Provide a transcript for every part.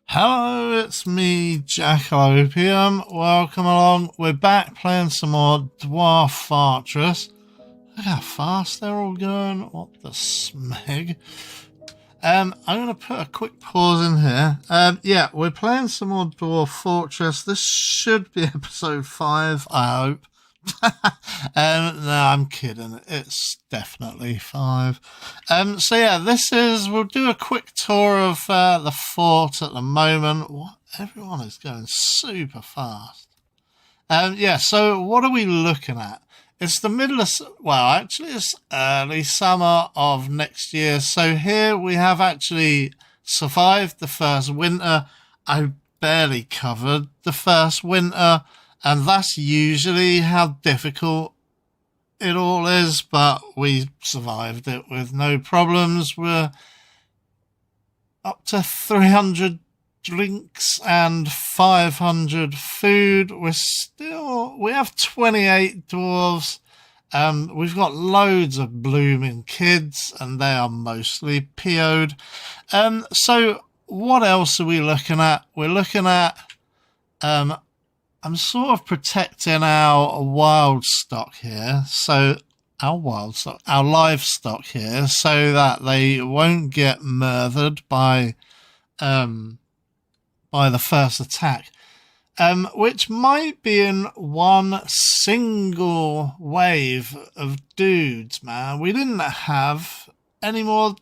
Hello, it's me, Jack-a-Lopium. Welcome along. We're back playing some more Dwarf Fortress. Look how fast they're all going. What the smeg? I'm going to put a quick pause in here. Yeah, we're playing some more Dwarf Fortress. This should be episode 5, I hope. No, I'm kidding. It's definitely 5. So yeah, we'll do a quick tour of the fort at the moment. Everyone is going super fast. Yeah, so what are we looking at? It's the middle of, well, actually it's early summer of next year. So here we have actually survived the first winter. I barely covered the first winter, and that's usually how difficult it all is, but we survived it with no problems. We're up to 300 drinks and 500 food. We have 28 dwarves. We've got loads of blooming kids, and they are mostly PO'd. So what else are we looking at? We're looking at, I'm sort of protecting our wild stock here. So our livestock here, so that they won't get murdered by the first attack, which might be in one single wave of dudes, man. We didn't have any more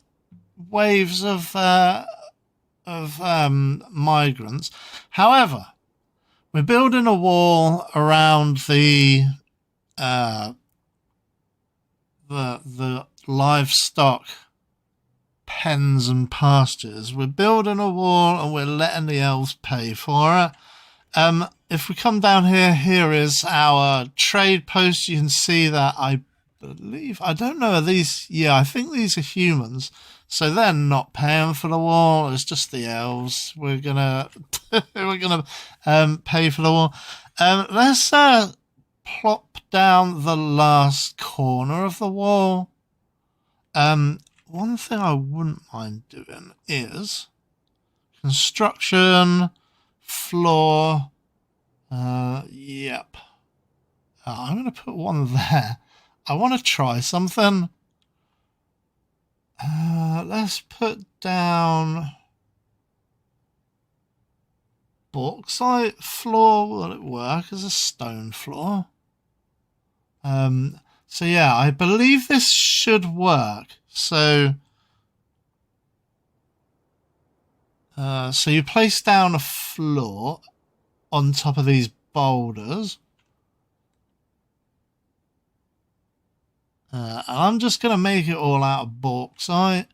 waves of migrants. However, we're building a wall around the livestock pens and pastures. We're building a wall and we're letting the elves pay for it. If we come down here, here is our trade post. You can see that I don't know, are these, yeah, I think these are humans. So they're not paying for the wall. It's just the elves. We're gonna pay for the wall. Let's plop down the last corner of the wall. One thing I wouldn't mind doing is construction floor. Yep. I'm going to put one there. I want to try something. Let's put down bauxite floor. Will it work as a stone floor? So yeah, I believe this should work. So you place down a floor on top of these boulders. And I'm just going to make it all out of bauxite,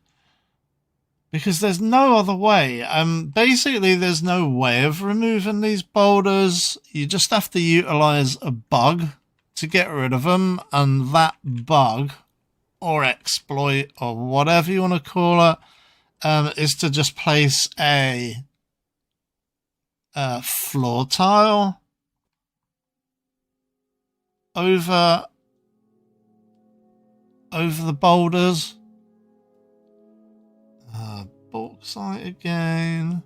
because there's no other way. Basically, there's no way of removing these boulders. You just have to utilize a bug to get rid of them, and that bug, or exploit, or whatever you want to call it, is to just place a floor tile over the boulders. Bauxite again.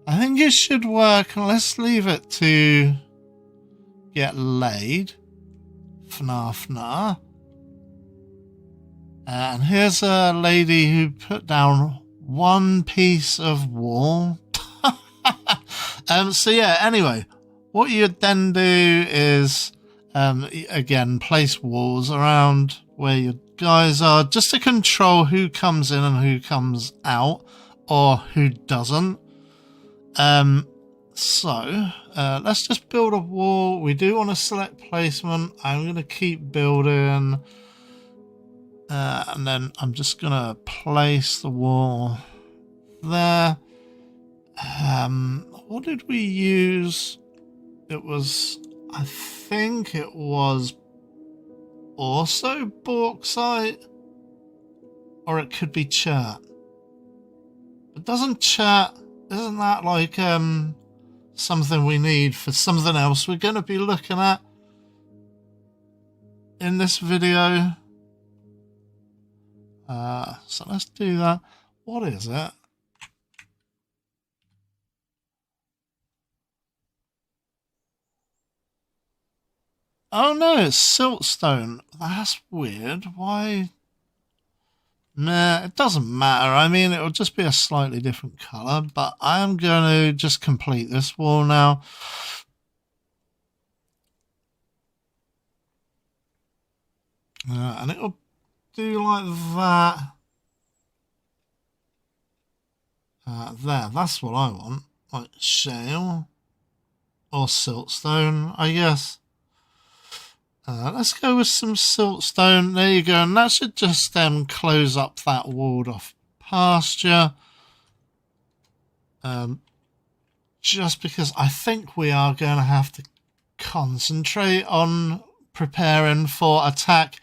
I think it should work. Let's leave it to get laid. Fna. And here's a lady who put down one piece of wall. So yeah, anyway, what you'd then do is, again, place walls around where your guys are, just to control who comes in and who comes out, or who doesn't. So let's just build a wall. We do want to select placement. I'm going to keep building. And then I'm just going to place the wall there. What did we use? It was, I think it was also bauxite, or it could be chert. But isn't that like something we need for something else we're going to be looking at in this video? So let's do that. What is it? Oh no, it's siltstone. That's weird. Why? Nah, it doesn't matter. I mean, it'll just be a slightly different colour, but I am going to just complete this wall now. And it'll do like that. There, that's what I want. Like shale or siltstone, I guess. Let's go with some siltstone. There you go. And that should just close up that walled off pasture. Just because I think we are going to have to concentrate on preparing for attack,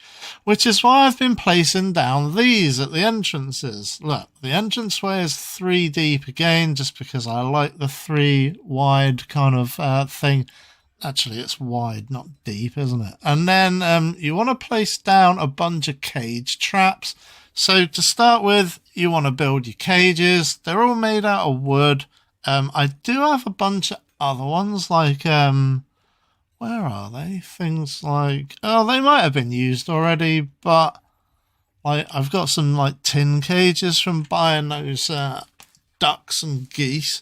which is why I've been placing down these at the entrances. Look, the entranceway is 3 deep again, just because I like the 3 wide kind of thing. Actually, it's wide, not deep, isn't it? And then you want to place down a bunch of cage traps. So to start with, you want to build your cages. They're all made out of wood. I do have a bunch of other ones, like where are they? Things like, oh, they might have been used already, but like I've got some like tin cages from buying those ducks and geese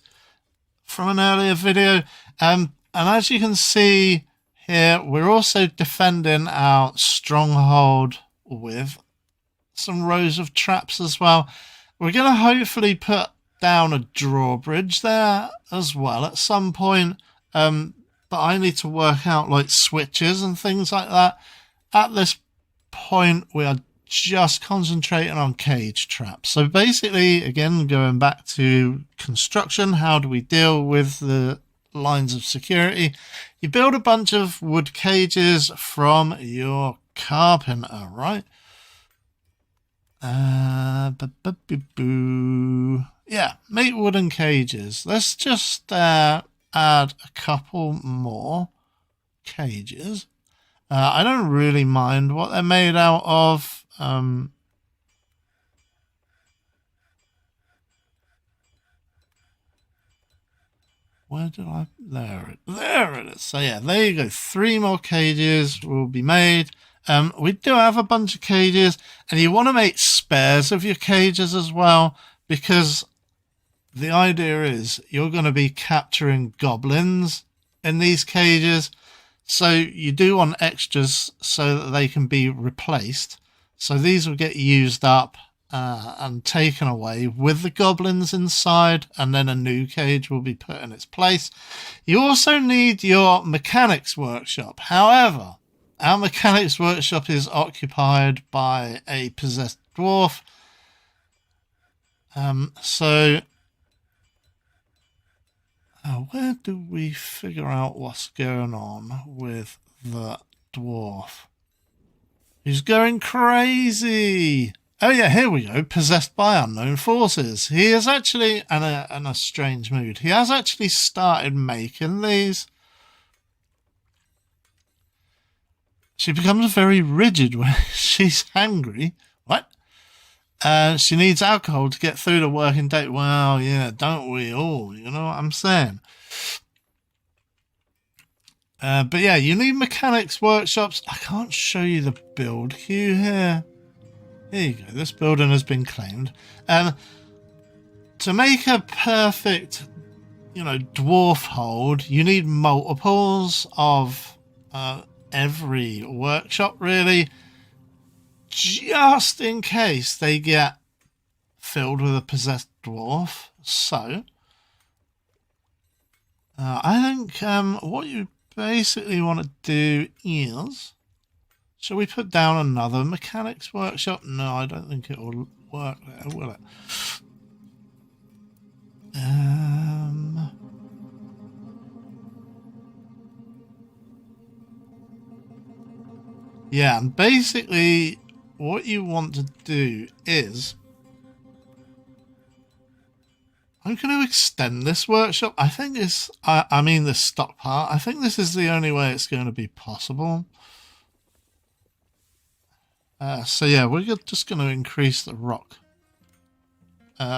from an earlier video. And as you can see here, we're also defending our stronghold with some rows of traps as well. We're going to hopefully put down a drawbridge there as well at some point. But I need to work out like switches and things like that. At this point, we are just concentrating on cage traps. So basically, again, going back to construction, how do we deal with the lines of security? You build a bunch of wood cages from your carpenter, right? Yeah, make wooden cages. Let's just add a couple more cages. I don't really mind what they're made out of. Where did I? There it is. So yeah, there you go. 3 more cages will be made. We do have a bunch of cages, and you want to make spares of your cages as well, because the idea is you're going to be capturing goblins in these cages. So you do want extras so that they can be replaced. So these will get used up and taken away with the goblins inside, and then a new cage will be put in its place. You also need your mechanics workshop. However, our mechanics workshop is occupied by a possessed dwarf. Where do we figure out what's going on with the dwarf? He's going crazy. Oh yeah, here we go. Possessed by unknown forces. He is actually in a strange mood. He has actually started making these. She becomes very rigid when she's angry. What? She needs alcohol to get through the working day. Well, yeah, don't we all? You know what I'm saying? But yeah, you need mechanics workshops. I can't show you the build queue here. Here you go. This building has been claimed. To make a perfect, dwarf hold, you need multiples of every workshop, really, just in case they get filled with a possessed dwarf. So I think what you basically want to do is, shall we put down another mechanics workshop? No, I don't think it will work there, will it? Yeah, and basically what you want to do is, I'm going to extend this workshop. I think this, I mean this stockpile, I think this is the only way it's going to be possible. So yeah, we're just going to increase the rock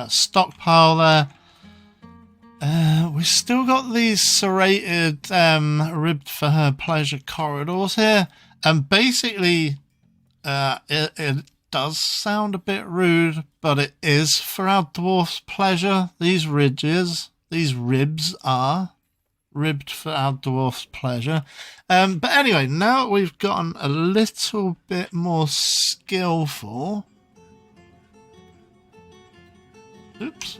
stockpile there. We've still got these serrated, ribbed for her pleasure corridors here. And basically, it does sound a bit rude, but it is for our dwarf's pleasure. These ridges, these ribs are ribbed for our dwarf's pleasure. But anyway, now we've gotten a little bit more skillful. Oops.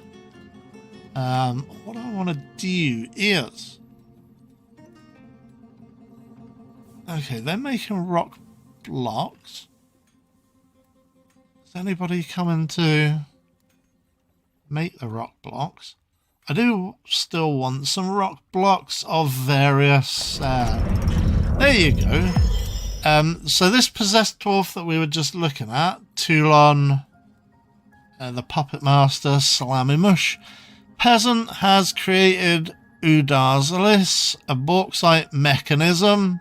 What I want to do is... Okay, they're making rock blocks. Is anybody coming to make the rock blocks? I do still want some rock blocks of various... there you go. So this possessed dwarf that we were just looking at, Toulon, the puppet master, Salami Mush, peasant, has created Udazalis, a bauxite mechanism.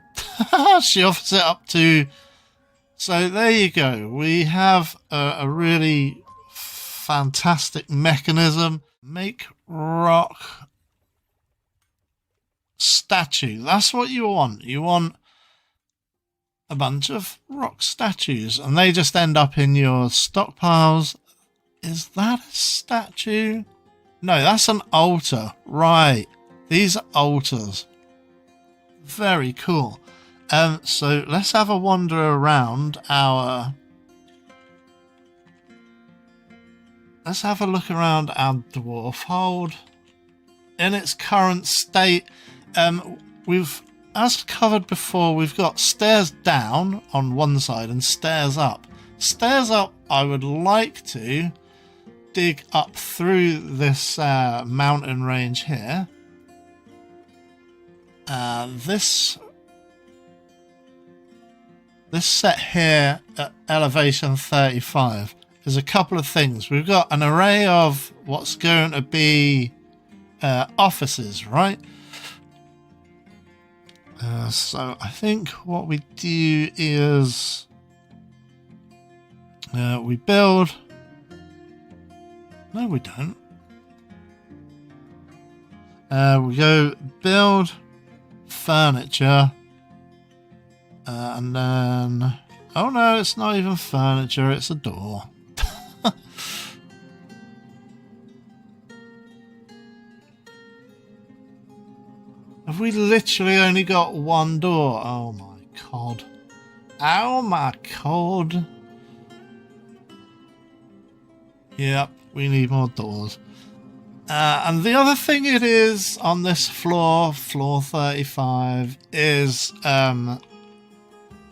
She offers it up to... So there you go. We have a really fantastic mechanism. Make rock statue. That's what you want. You want a bunch of rock statues, and they just end up in your stockpiles. Is that a statue? No, that's an altar. Right. These are altars. Very cool. So let's have a wander around our... Let's have a look around our dwarf hold. In its current state, we've, as covered before, we've got stairs down on one side and stairs up. Stairs up, I would like to dig up through this mountain range here. This set here at elevation 35 is a couple of things. We've got an array of what's going to be offices, right? So I think what we do is we build... No, we don't. We go build furniture, and then... Oh no, it's not even furniture, it's a door. Have we literally only got one door? Oh my god. Oh my god. Yep, we need more doors. And the other thing it is on this floor, floor 35, is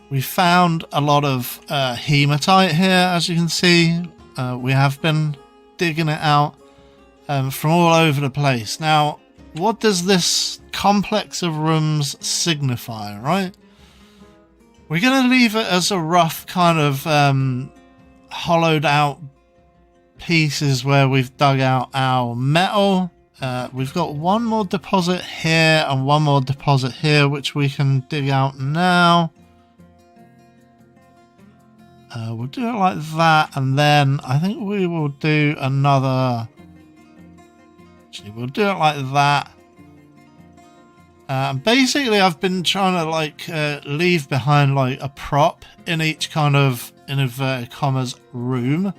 we found a lot of hematite here, as you can see. We have been digging it out from all over the place. Now, what does this complex of rooms signify, right? We're going to leave it as a rough kind of hollowed out pieces where we've dug out our metal. We've got one more deposit here and one more deposit here, which we can dig out now. We'll do it like that, and then I think we will do another... Actually, we'll do it like that. Basically, I've been trying to like leave behind like a prop in each kind of, in inverted commas, room.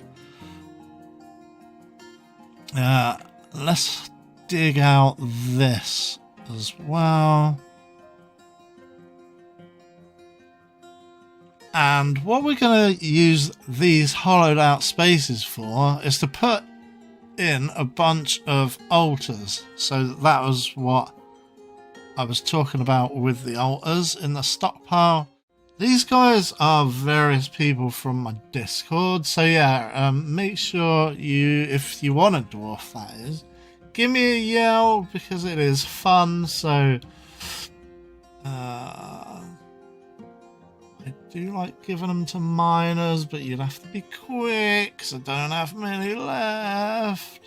Let's dig out this as well. And what we're going to use these hollowed out spaces for is to put in a bunch of altars. So that was what I was talking about with the altars in the stockpile. These guys are various people from my Discord. So yeah, make sure you, if you want a dwarf that is, give me a yell because it is fun. So I do like giving them to miners, but you'd have to be quick because I don't have many left.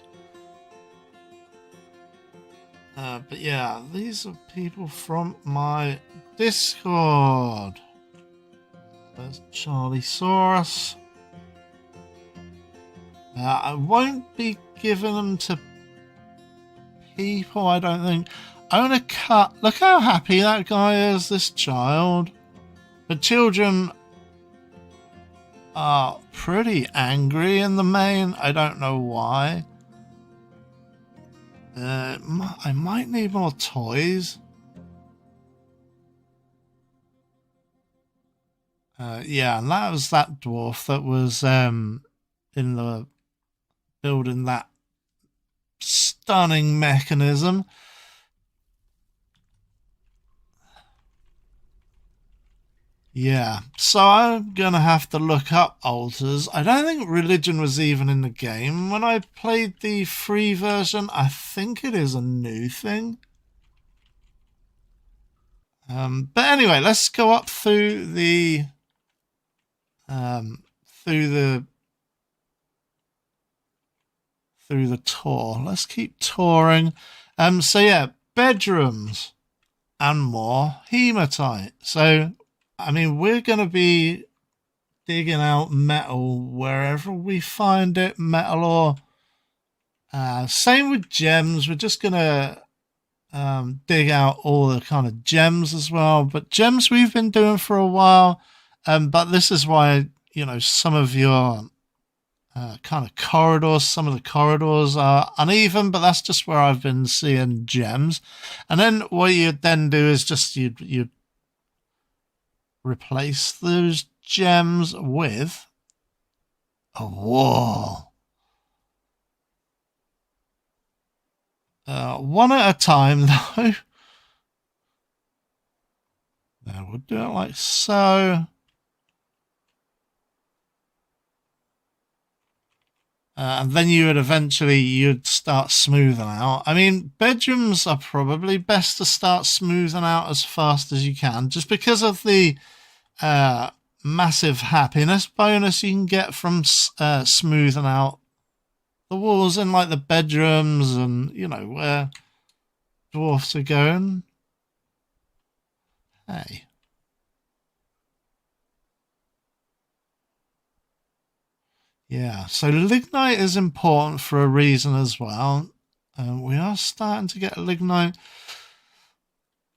But yeah, these are people from my Discord. There's Charlie Saurus. I won't be giving them to people, I don't think. Own a cut. Look how happy that guy is, this child. The children are pretty angry in the main. I don't know why. I might need more toys. Yeah, and that was that dwarf that was in the building that stunning mechanism. Yeah, so I'm gonna have to look up altars. I don't think religion was even in the game. When I played the free version, I think it is a new thing. But anyway, let's go up through the tour. Let's keep touring. So yeah, bedrooms and more hematite. So I mean, we're going to be digging out metal wherever we find it, metal ore. Same with gems. We're just going to dig out all the kind of gems as well. But gems we've been doing for a while. But this is why, you know, some of your kind of corridors, some of the corridors are uneven, but that's just where I've been seeing gems. And then what you'd then do is just you'd replace those gems with a wall. One at a time, though. Now we'll do it like so. And then you'd start smoothing out. I mean, bedrooms are probably best to start smoothing out as fast as you can, just because of the massive happiness bonus you can get from smoothing out the walls in like the bedrooms and, you know, where dwarfs are going. Hey. Yeah, so lignite is important for a reason as well. We are starting to get lignite.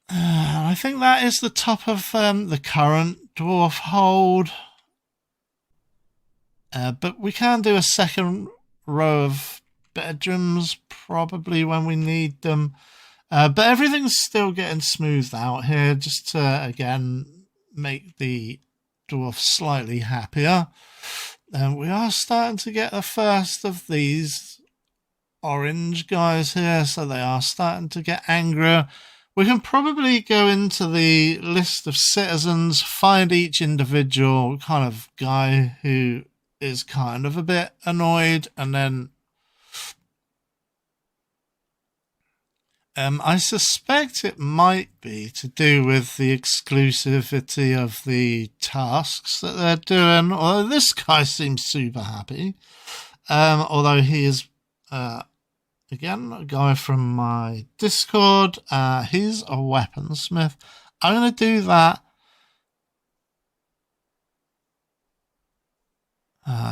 I think that is the top of the current dwarf hold. But we can do a second row of bedrooms probably when we need them. But everything's still getting smoothed out here just to, again, make the dwarf slightly happier. We are starting to get the first of these orange guys here, so they are starting to get angrier. We can probably go into the list of citizens, find each individual kind of guy who is kind of a bit annoyed, and then I suspect it might be to do with the exclusivity of the tasks that they're doing. Although this guy seems super happy. Although he is, again, a guy from my Discord. He's a weaponsmith. I'm going to do that.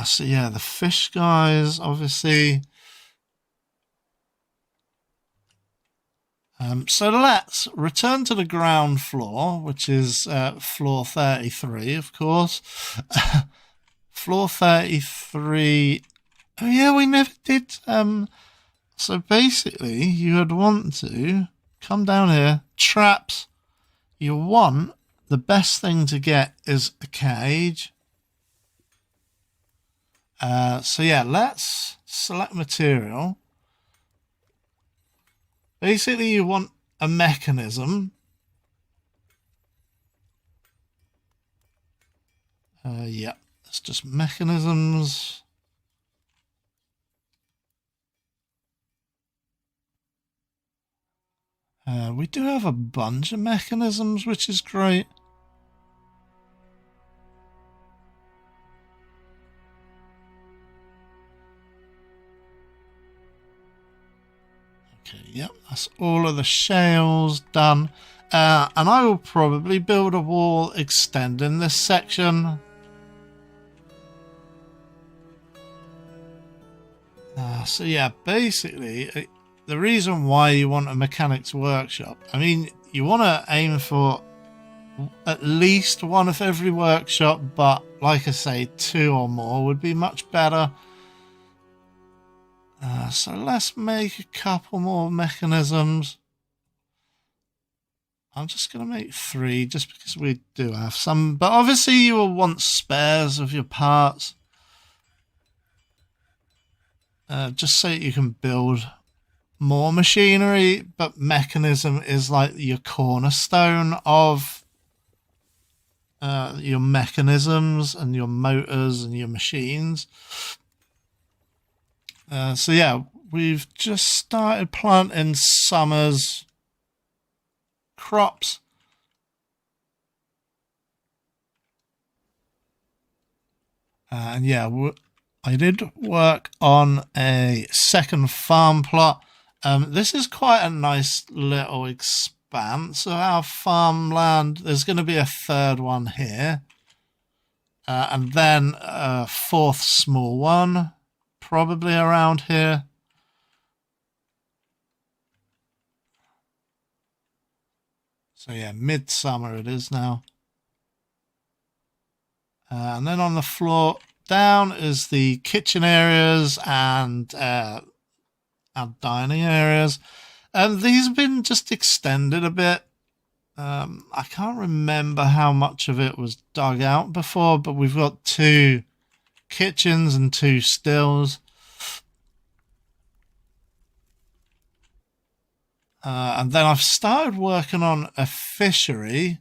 So yeah, the fish guys, obviously. So let's return to the ground floor, which is floor 33, of course. Floor 33. Oh yeah, we never did. So basically, you would want to come down here, traps. You want, the best thing to get is a cage. So yeah, let's select material. Basically, you want a mechanism. Yeah, it's just mechanisms. We do have a bunch of mechanisms, which is great. Okay, yep, that's all of the shales done. And I will probably build a wall extending this section. So yeah, basically, the reason why you want a mechanics workshop, I mean, you want to aim for at least one of every workshop, but like I say, 2 or more would be much better. So let's make a couple more mechanisms. I'm just going to make 3 just because we do have some, but obviously you will want spares of your parts. Just so you can build more machinery, but mechanism is like your cornerstone of your mechanisms and your motors and your machines. So yeah, we've just started planting summer's crops. And yeah, I did work on a second farm plot. This is quite a nice little expanse of our farmland. There's going to be a 3rd one here. And then a 4th small one, probably around here. So yeah, midsummer it is now. And then on the floor down is the kitchen areas and our dining areas. And these have been just extended a bit. I can't remember how much of it was dug out before, but we've got 2 kitchens and 2 stills. And then I've started working on a fishery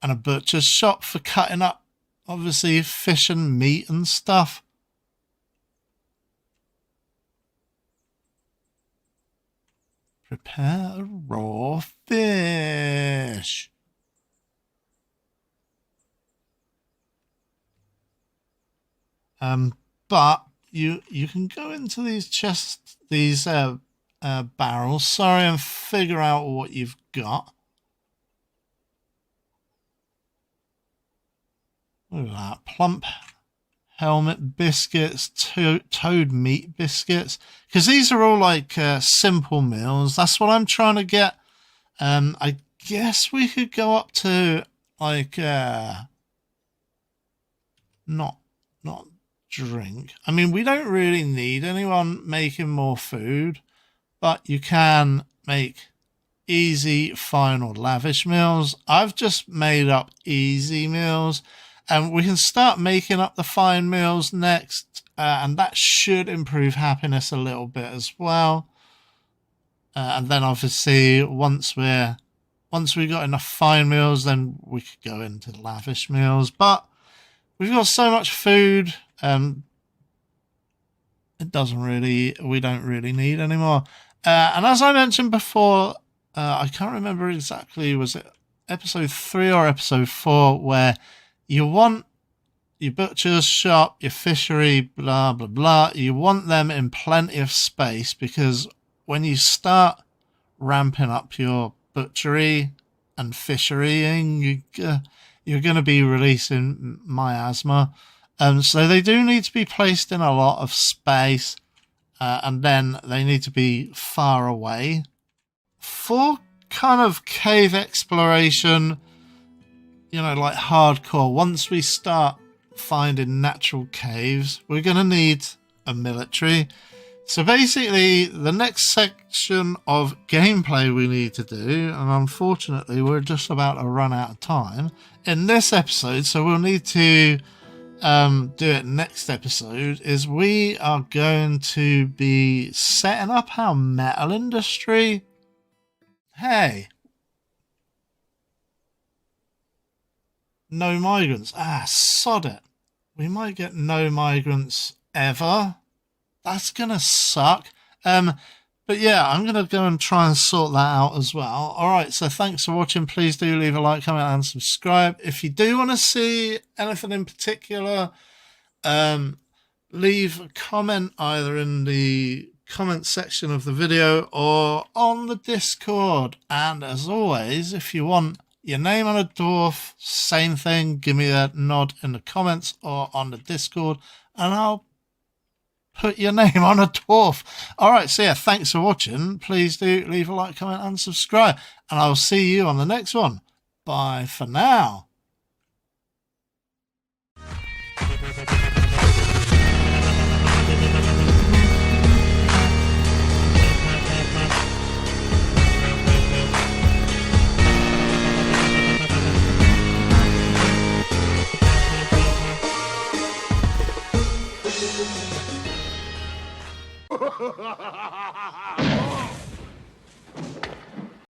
and a butcher's shop for cutting up, obviously, fish and meat and stuff. Prepare a raw fish. But you can go into these chests, these barrels, sorry, and figure out what you've got. Look at that. Plump helmet biscuits, toad meat biscuits. Because these are all like simple meals. That's what I'm trying to get. I guess we could go up to like not drink. I mean, we don't really need anyone making more food, but you can make easy, fine, or lavish meals. I've just made up easy meals, and we can start making up the fine meals next, and that should improve happiness a little bit as well. And then obviously once we got enough fine meals, then we could go into lavish meals. But we've got so much food, we don't really need anymore. And as I mentioned before, I can't remember exactly, was it episode 3 or episode 4, where you want your butcher's shop, your fishery, blah, blah, blah. You want them in plenty of space, because when you start ramping up your butchery and fisherying, you're going to be releasing miasma. So they do need to be placed in a lot of space, and then they need to be far away. For kind of cave exploration, like hardcore, once we start finding natural caves, we're going to need a military. So basically, the next section of gameplay we need to do, and unfortunately we're just about to run out of time in this episode, so we'll need to do it next episode, is we are going to be setting up our metal industry. Hey, no migrants. Sod it. We might get no migrants ever. That's gonna suck. But yeah, I'm gonna go and try and sort that out as well. Alright, so thanks for watching. Please do leave a like, comment and subscribe. If you do want to see anything in particular, leave a comment either in the comment section of the video or on the Discord. And as always, if you want your name on a dwarf, same thing, give me a nod in the comments or on the Discord, and I'll put your name on a dwarf. Alright, so yeah, thanks for watching. Please do leave a like, comment and subscribe. And I'll see you on the next one. Bye for now. Ha ha ha ha ha!